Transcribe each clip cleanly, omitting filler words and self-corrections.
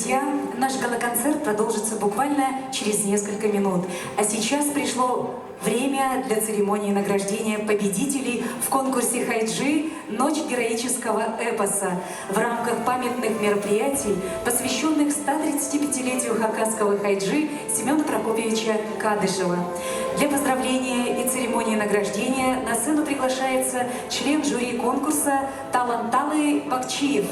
друзья, наш гала-концерт продолжится буквально через несколько минут. А сейчас пришло время для церемонии награждения победителей в конкурсе «Хайджи. Ночь героического эпоса» в рамках памятных мероприятий, посвященных 135-летию хакасского хайджи Семена Прокопьевича Кадышева. Для поздравления и церемонии награждения на сцену приглашается член жюри конкурса Таланталы Бакчиев.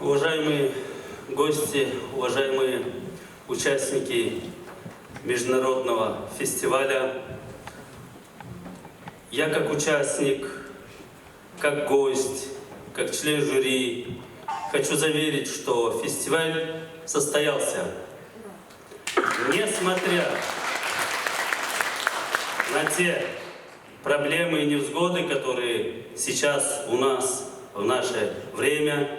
Уважаемые гости, уважаемые участники международного фестиваля, я как участник, как гость, как член жюри хочу заверить, что фестиваль состоялся. Несмотря на те проблемы и невзгоды, которые сейчас у нас в наше время,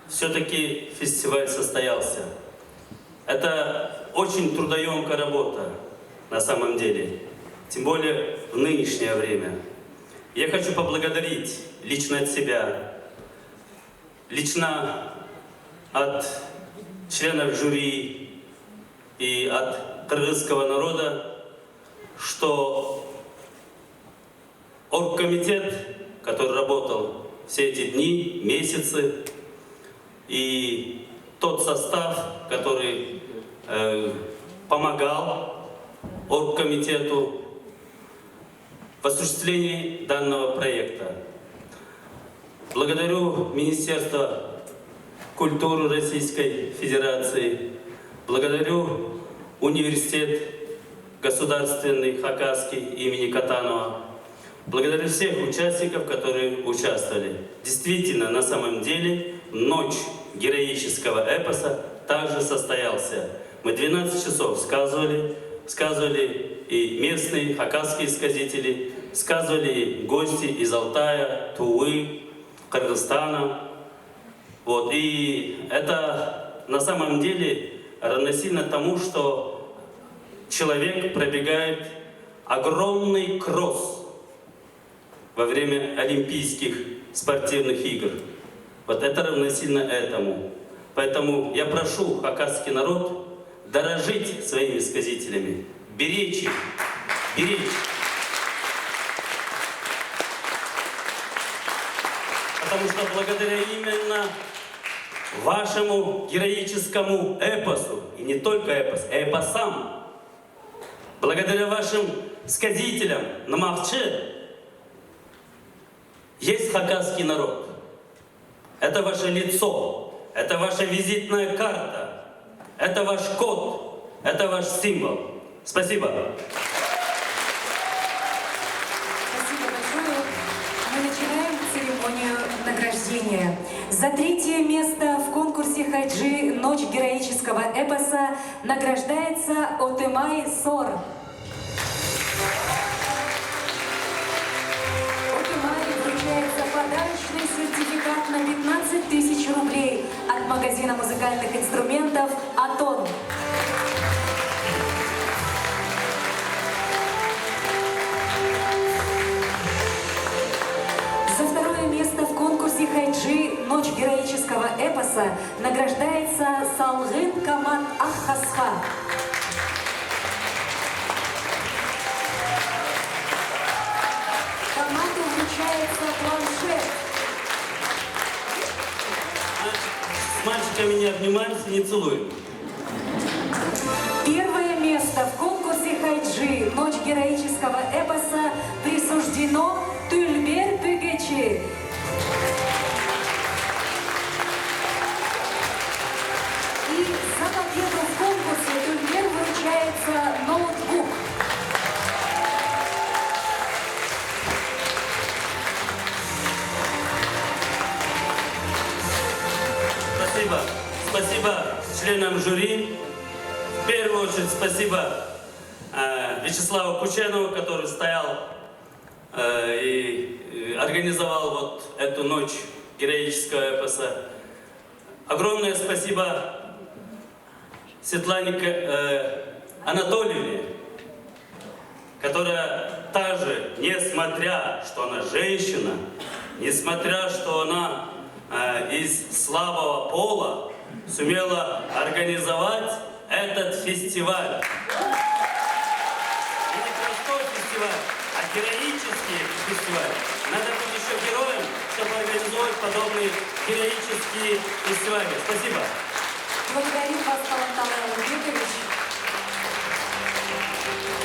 все-таки фестиваль состоялся. Это очень трудоемкая работа на самом деле, тем более в нынешнее время. Я хочу поблагодарить лично от себя, лично от членов жюри и от кыргызского народа, что оргкомитет, который работал все эти дни, месяцы, и тот состав, который помогал оргкомитету в осуществлении данного проекта. Благодарю Министерство культуры Российской Федерации, благодарю университет государственный Хакасский имени Катанова, благодарю всех участников, которые участвовали. Действительно, на самом деле, ночь героического эпоса также состоялся. Мы 12 часов сказывали и местные хакасские сказители, сказывали гости из Алтая, Тувы, Кыргызстана. Вот. И это на самом деле равносильно тому, что человек пробегает огромный кросс во время Олимпийских спортивных игр. Вот это равносильно этому. Поэтому я прошу хакасский народ дорожить своими сказителями, беречь их, беречь. Потому что благодаря именно вашему героическому эпосу, и не только эпосам, благодаря вашим сказителям на Махче, есть хакасский народ. Это ваше лицо, это ваша визитная карта, это ваш код, это ваш символ. Спасибо. Спасибо большое. Мы начинаем церемонию награждения. За третье место в конкурсе «Хайджи. Ночь героического эпоса» награждается Отемай Сор. Подарочный сертификат на 15 тысяч рублей от магазина музыкальных инструментов «Атон». За второе место в конкурсе «Хайджи. Ночь героического эпоса» награждается Салгын Камат Аххасха. Команду вручается планшет. С мальчиками не обнимаемся, не целуем. Первое место в конкурсе «Хайджи. Ночь героического эпоса» присуждено Тюльбер Пюгечи. И за победу в конкурсе Тюльбер вручается ноутбук. Спасибо. Спасибо членам жюри. В первую очередь спасибо Вячеславу Кученову, который стоял и организовал вот эту ночь героического эпоса. Огромное спасибо Светлане Анатольевне, которая также, несмотря, что она женщина, несмотря, что она из слабого пола, сумела организовать этот фестиваль. И не простой фестиваль, а героический фестиваль. Надо быть еще героем, чтобы организовать подобные героические фестивали. Спасибо. Благодарим вас, Таланталай Алымбекович.